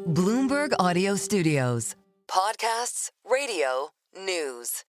Bloomberg Audio Studios. Podcasts, radio, news.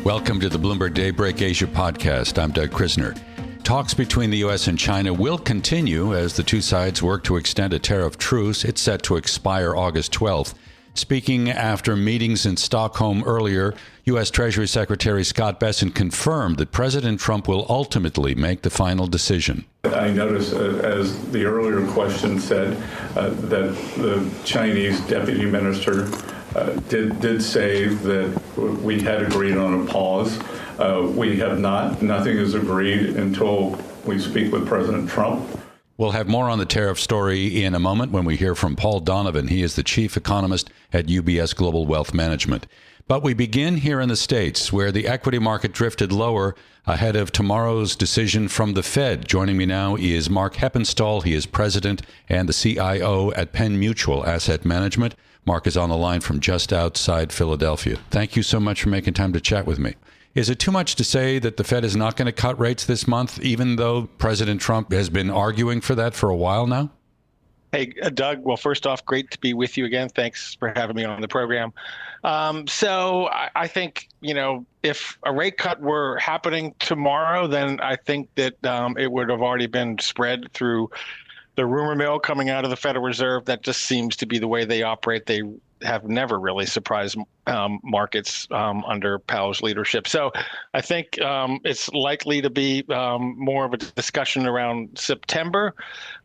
Welcome to the Bloomberg Daybreak Asia podcast. I'm Doug Krisner. Talks between the U.S. and China will continue as the two sides work to extend a tariff truce. It's set to expire August 12th. Speaking after meetings in Stockholm earlier, U.S. Treasury Secretary Scott Bessent confirmed that President Trump will ultimately make the final decision. I noticed, as the earlier question said, that the Chinese deputy minister did say that we had agreed on a pause. We have not. Nothing is agreed until we speak with President Trump. We'll have more on the tariff story in a moment when we hear from Paul Donovan. He is the chief economist at UBS Global Wealth Management. But we begin here in the States, where the equity market drifted lower ahead of tomorrow's decision from the Fed. Joining me now is Mark Heppenstall. He is president and the CIO at Penn Mutual Asset Management. Mark is on the line from just outside Philadelphia. Thank you so much for making time to chat with me. Is it too much to say that the Fed is not going to cut rates this month, even though President Trump has been arguing for that for a while now? Hey, Doug. Well, first off, great to be with you again. Thanks for having me on the program. So I think, if a rate cut were happening tomorrow, then I think that it would have already been spread through the rumor mill coming out of the Federal Reserve. That just seems to be the way they operate. They have never really surprised markets under Powell's leadership. So I think it's likely to be more of a discussion around September.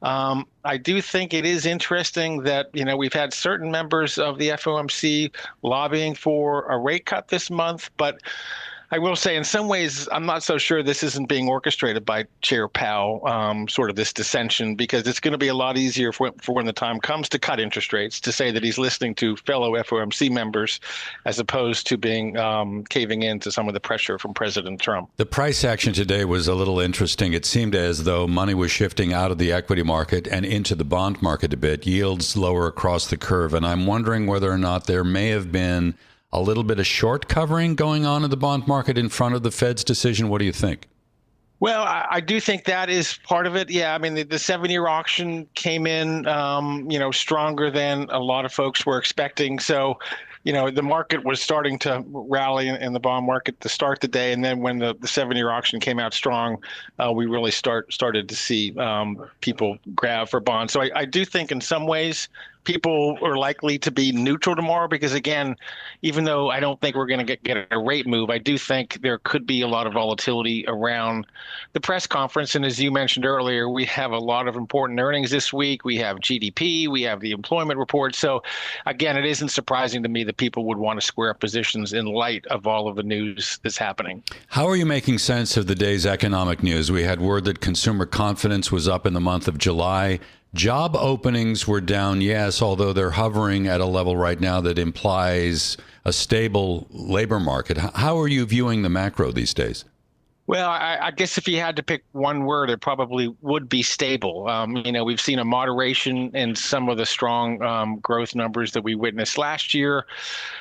I do think it is interesting that, we've had certain members of the FOMC lobbying for a rate cut this month, but I will say in some ways, I'm not so sure this isn't being orchestrated by Chair Powell, sort of this dissension, because it's going to be a lot easier for when the time comes to cut interest rates, to say that he's listening to fellow FOMC members as opposed to being caving in to some of the pressure from President Trump. The price action today was a little interesting. It seemed as though money was shifting out of the equity market and into the bond market a bit, yields lower across the curve. And I'm wondering whether or not there may have been a little bit of short covering going on in the bond market in front of the Fed's decision. What do you think? Well, I do think that is part of it. Yeah, I mean, the 7-year auction came in, stronger than a lot of folks were expecting. So, the market was starting to rally in the bond market to start the day. And then when the 7-year auction came out strong, we really started to see people grab for bonds. So I do think in some ways people are likely to be neutral tomorrow because, again, even though I don't think we're going to get a rate move, I do think there could be a lot of volatility around the press conference. And as you mentioned earlier, we have a lot of important earnings this week. We have GDP, we have the employment report. So, again, it isn't surprising to me that people would want to square up positions in light of all of the news that's happening. How are you making sense of the day's economic news? We had word that consumer confidence was up in the month of July. Job openings were down, yes, although they're hovering at a level right now that implies a stable labor market. How are you viewing the macro these days? Well, I guess if you had to pick one word, it probably would be stable. We've seen a moderation in some of the strong growth numbers that we witnessed last year.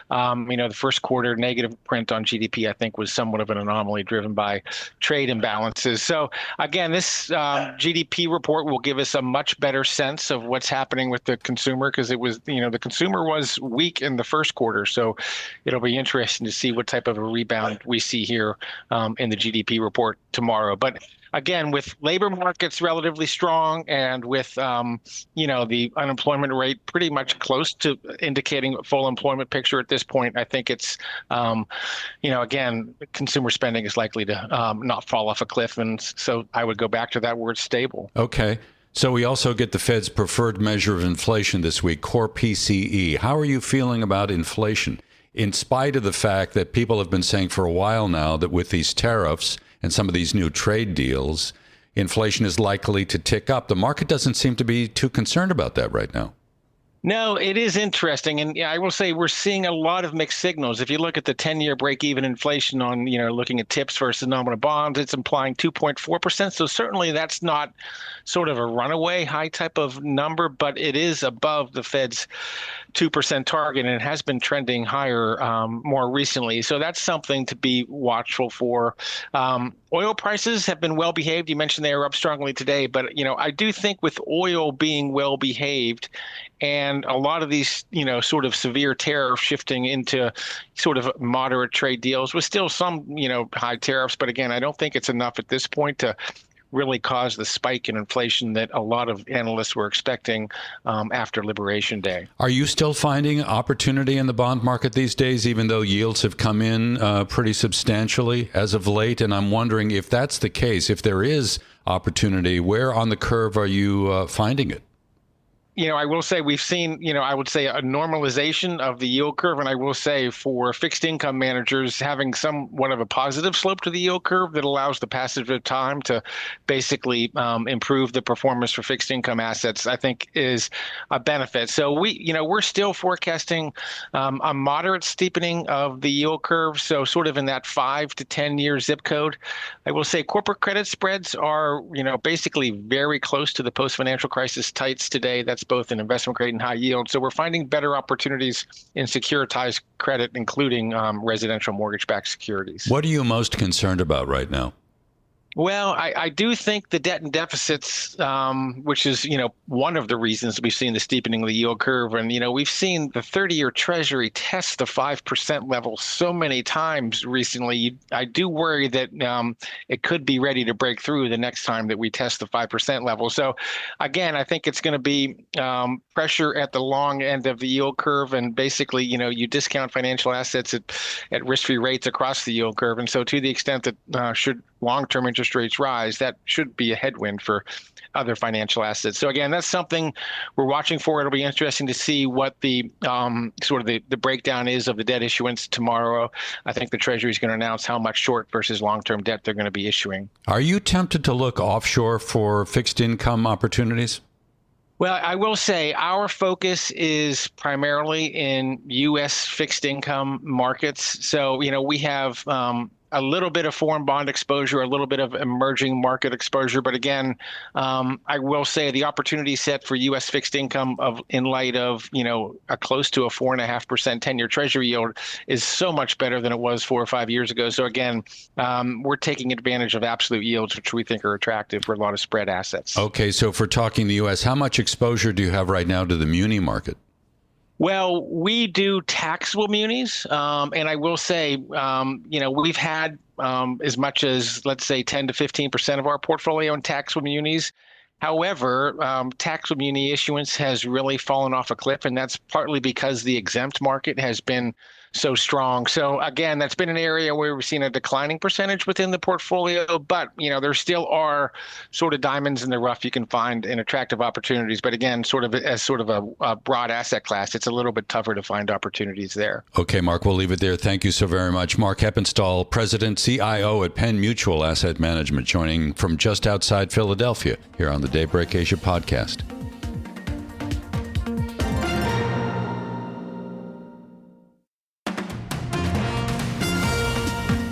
The first quarter negative print on GDP, I think, was somewhat of an anomaly driven by trade imbalances. So, again, this GDP report will give us a much better sense of what's happening with the consumer because it was, the consumer was weak in the first quarter. So it'll be interesting to see what type of a rebound we see here in the GDP report tomorrow. But again, with labor markets relatively strong and with, the unemployment rate pretty much close to indicating a full employment picture at this point, I think it's, again, consumer spending is likely to not fall off a cliff. And so I would go back to that word stable. Okay. So we also get the Fed's preferred measure of inflation this week, core PCE. How are you feeling about inflation? In spite of the fact that people have been saying for a while now that with these tariffs and some of these new trade deals, inflation is likely to tick up. The market doesn't seem to be too concerned about that right now. No, it is interesting. And I will say we're seeing a lot of mixed signals. If you look at the 10-year break-even inflation on, looking at TIPS versus nominal bonds, it's implying 2.4%. So certainly that's not sort of a runaway high type of number, but it is above the Fed's 2% target, and it has been trending higher more recently. So that's something to be watchful for. Oil prices have been well behaved. You mentioned they are up strongly today, but I do think with oil being well behaved and a lot of these, sort of severe tariffs shifting into sort of moderate trade deals with still some, high tariffs. But again, I don't think it's enough at this point to really cause the spike in inflation that a lot of analysts were expecting after Liberation Day. Are you still finding opportunity in the bond market these days, even though yields have come in pretty substantially as of late? And I'm wondering if that's the case, if there is opportunity, where on the curve are you finding it? I will say we've seen, I would say a normalization of the yield curve. And I will say for fixed income managers, having somewhat of a positive slope to the yield curve that allows the passage of time to basically improve the performance for fixed income assets, I think is a benefit. So we're still forecasting a moderate steepening of the yield curve. So sort of in that 5 to 10 year zip code. I will say corporate credit spreads are, basically very close to the post-financial crisis tights today. That's both in investment grade and high yield. So we're finding better opportunities in securitized credit, including residential mortgage-backed securities. What are you most concerned about right now? Well, I do think the debt and deficits, which is, one of the reasons we've seen the steepening of the yield curve. And, we've seen the 30-year Treasury test the 5% level so many times recently. I do worry that it could be ready to break through the next time that we test the 5% level. So, again, I think it's going to be pressure at the long end of the yield curve. And basically, you discount financial assets at risk-free rates across the yield curve. And so to the extent that should long-term interest rates rise, that should be a headwind for other financial assets. So again, that's something we're watching for. It'll be interesting to see what the sort of the breakdown is of the debt issuance tomorrow. I think the Treasury is going to announce how much short versus long-term debt they're going to be issuing. Are you tempted to look offshore for fixed income opportunities? Well, I will say our focus is primarily in U.S. fixed income markets. So, we have a little bit of foreign bond exposure, a little bit of emerging market exposure. But again, I will say the opportunity set for U.S. fixed income in light of, a close to a 4.5% 10-year Treasury yield is so much better than it was 4 or 5 years ago. So again, we're taking advantage of absolute yields, which we think are attractive for a lot of spread assets. Okay, so for talking the U.S., how much exposure do you have right now to the muni market? Well, we do taxable munis, and I will say, we've had as much as, let's say, 10 to 15% of our portfolio in taxable munis. However, taxable muni issuance has really fallen off a cliff, and that's partly because the exempt market has been so strong. So again, that's been an area where we've seen a declining percentage within the portfolio, but there still are sort of diamonds in the rough you can find in attractive opportunities. But again, sort of a broad asset class, it's a little bit tougher to find opportunities there. Okay, Mark, we'll leave it there. Thank you so very much. Mark Heppenstall, President, CIO at Penn Mutual Asset Management, joining from just outside Philadelphia here on the Daybreak Asia podcast.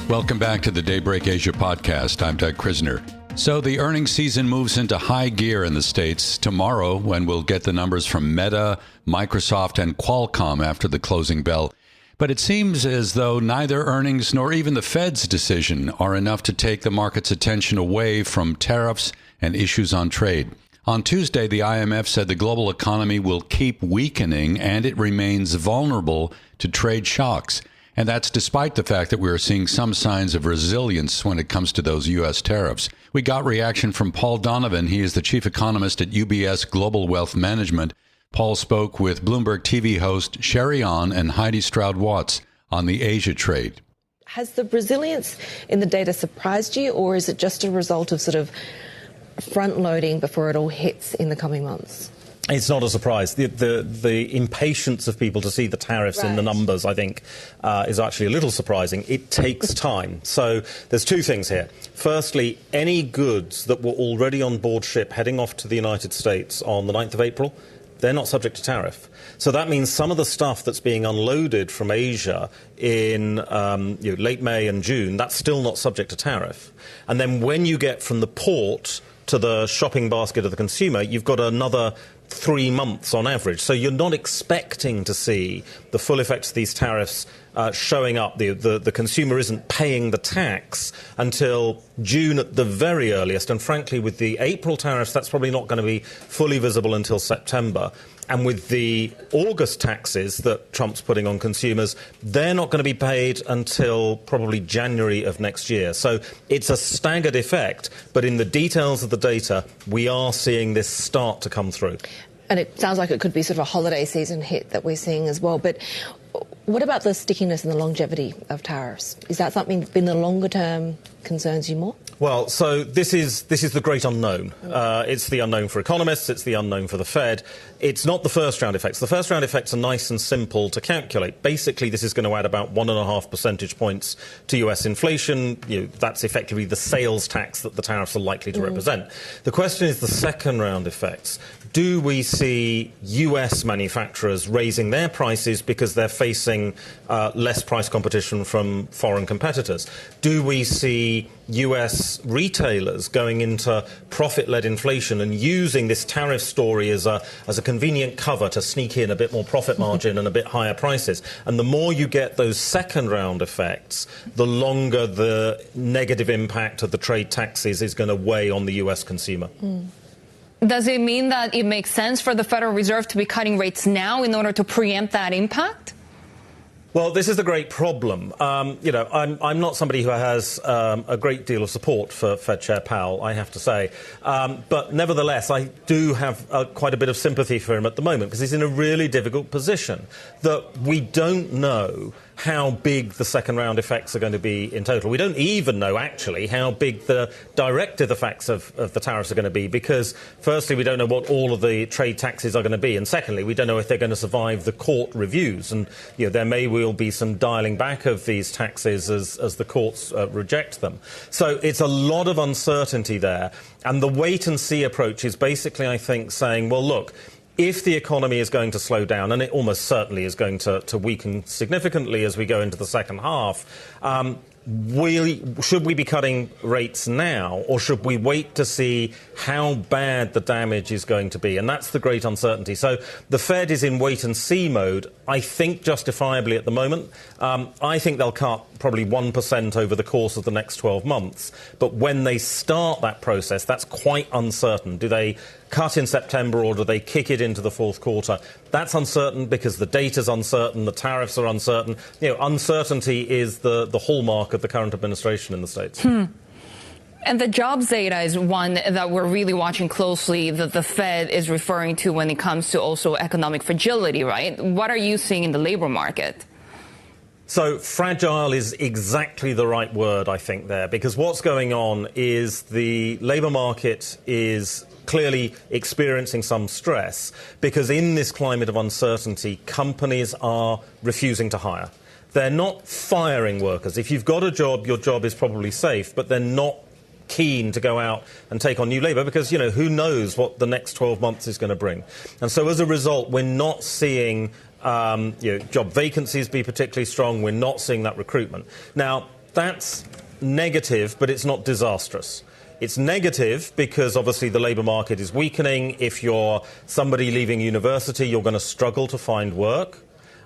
Welcome back to the Daybreak Asia podcast. I'm Doug Krisner. So the earnings season moves into high gear in the States tomorrow when we'll get the numbers from Meta, Microsoft, and Qualcomm after the closing bell. But it seems as though neither earnings nor even the Fed's decision are enough to take the market's attention away from tariffs and issues on trade. On Tuesday, the IMF said the global economy will keep weakening and it remains vulnerable to trade shocks. And that's despite the fact that we are seeing some signs of resilience when it comes to those U.S. tariffs. We got reaction from Paul Donovan. He is the chief economist at UBS Global Wealth Management. Paul spoke with Bloomberg TV host Shery and Haidi Stroud-Watts on the Asia trade. Has the resilience in the data surprised you, or is it just a result of sort of front-loading before it all hits in the coming months? It's not a surprise. The impatience of people to see the tariffs in the numbers, I think, is actually a little surprising. It takes time. So there's two things here. Firstly, any goods that were already on board ship heading off to the United States on the 9th of April, they're not subject to tariff. So that means some of the stuff that's being unloaded from Asia in late May and June, that's still not subject to tariff. And then when you get from the port to the shopping basket of the consumer, you've got another 3 months on average. So you're not expecting to see the full effects of these tariffs showing up. The consumer isn't paying the tax until June at the very earliest. And frankly, with the April tariffs, that's probably not going to be fully visible until September. And with the August taxes that Trump's putting on consumers, they're not going to be paid until probably January of next year. So it's a staggered effect, but in the details of the data, we are seeing this start to come through. And it sounds like it could be sort of a holiday season hit that we're seeing as well. But what about the stickiness and the longevity of tariffs? Is that something that in the longer term concerns you more? Well, so this is the great unknown. It's the unknown for economists. It's the unknown for the Fed. It's not the first round effects. The first round effects are nice and simple to calculate. Basically, this is going to add about 1.5 percentage points to US inflation. That's effectively the sales tax that the tariffs are likely to represent. The question is the second round effects. Do we see US manufacturers raising their prices because they're facing less price competition from foreign competitors? Do we see US retailers going into profit-led inflation and using this tariff story as a convenient cover to sneak in a bit more profit margin and a bit higher prices? And the more you get those second round effects, the longer the negative impact of the trade taxes is going to weigh on the US consumer. Does it mean that it makes sense for the Federal Reserve to be cutting rates now in order to preempt that impact? Well, this is the great problem. I'm not somebody who has a great deal of support for Fed Chair Powell, I have to say. But nevertheless, I do have quite a bit of sympathy for him at the moment because he's in a really difficult position that we don't know how big the second round effects are going to be in total. We don't even know, actually, how big the directive effects of the tariffs are going to be because, firstly, we don't know what all of the trade taxes are going to be, and secondly, we don't know if they're going to survive the court reviews. And there may well be some dialing back of these taxes as the courts reject them. So it's a lot of uncertainty there. And the wait-and-see approach is basically, I think, saying, well, look, if the economy is going to slow down, and it almost certainly is going to weaken significantly as we go into the second half, should we be cutting rates now, or should we wait to see how bad the damage is going to be? And that's the great uncertainty. So the Fed is in wait-and-see mode, I think justifiably at the moment. I think they'll cut probably 1% over the course of the next 12 months. But when they start that process, that's quite uncertain. Do they cut in September or do they kick it into the fourth quarter? That's uncertain because the data's uncertain, the tariffs are uncertain. Uncertainty is the hallmark of the current administration in the States. And the jobs data is one that we're really watching closely, that the Fed is referring to when it comes to also economic fragility, right? What are you seeing in the labor market? So fragile is exactly the right word, I think, there, because what's going on is the labour market is clearly experiencing some stress because in this climate of uncertainty, companies are refusing to hire. They're not firing workers. If you've got a job, your job is probably safe, but they're not keen to go out and take on new labour because, who knows what the next 12 months is going to bring. And so as a result, we're not seeing job vacancies be particularly strong. We're not seeing that recruitment. Now, that's negative, but it's not disastrous. It's negative because, obviously, the labour market is weakening. If you're somebody leaving university, you're going to struggle to find work.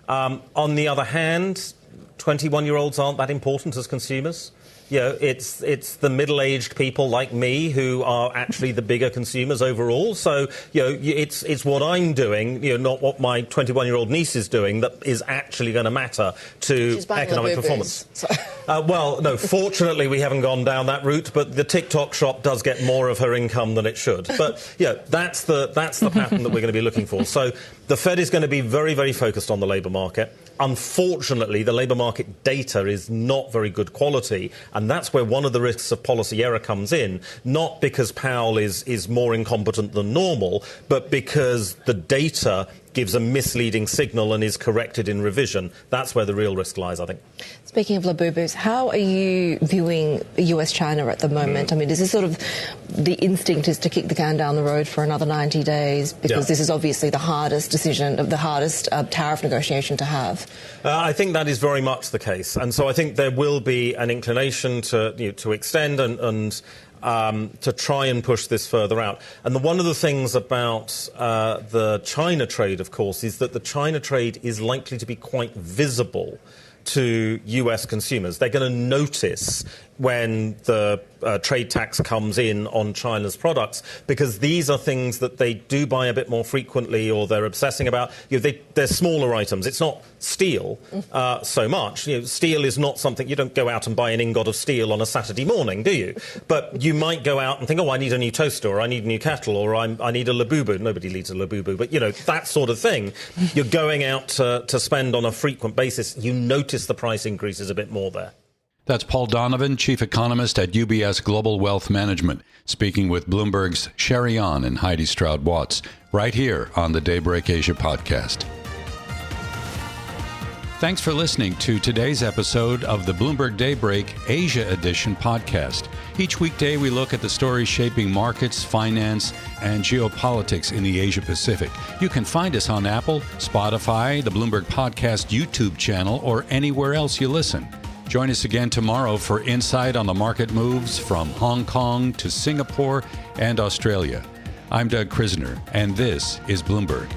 On the other hand, 21-year-olds aren't that important as consumers. It's the middle-aged people like me who are actually the bigger consumers overall. So, it's what I'm doing, not what my 21-year-old niece is doing that is actually going to matter to economic performance. Well, no, fortunately we haven't gone down that route, but the TikTok shop does get more of her income than it should. But, that's the pattern that we're going to be looking for. So the Fed is going to be very, very focused on the labour market. Unfortunately, the labour market data is not very good quality, and that's where one of the risks of policy error comes in, not because Powell is more incompetent than normal, but because the data gives a misleading signal and is corrected in revision. That's where the real risk lies, I think. Speaking of Labubus, how are you viewing US-China at the moment? I mean, is this sort of the instinct is to kick the can down the road for another 90 days? Because this is obviously the hardest decision, the hardest tariff negotiation to have. I think that is very much the case. And so I think there will be an inclination to extend and to try and push this further out. And one of the things about the China trade, of course, is that the China trade is likely to be quite visible to US consumers. They're going to notice when the trade tax comes in on China's products, because these are things that they do buy a bit more frequently, or they're obsessing about. They're smaller items. It's not steel so much. Steel is not something you don't go out and buy an ingot of steel on a Saturday morning, do you? But you might go out and think, oh, I need a new toaster, or I need a new kettle, or I need a labubu. Nobody needs a labubu, but that sort of thing. You're going out to spend on a frequent basis. You notice the price increases a bit more there. That's Paul Donovan, Chief Economist at UBS Global Wealth Management, speaking with Bloomberg's Shery and Haidi Stroud-Watts, right here on the Daybreak Asia podcast. Thanks for listening to today's episode of the Bloomberg Daybreak Asia Edition podcast. Each weekday, we look at the stories shaping markets, finance, and geopolitics in the Asia Pacific. You can find us on Apple, Spotify, the Bloomberg Podcast YouTube channel, or anywhere else you listen. Join us again tomorrow for insight on the market moves from Hong Kong to Singapore and Australia. I'm Doug Krisner, and this is Bloomberg.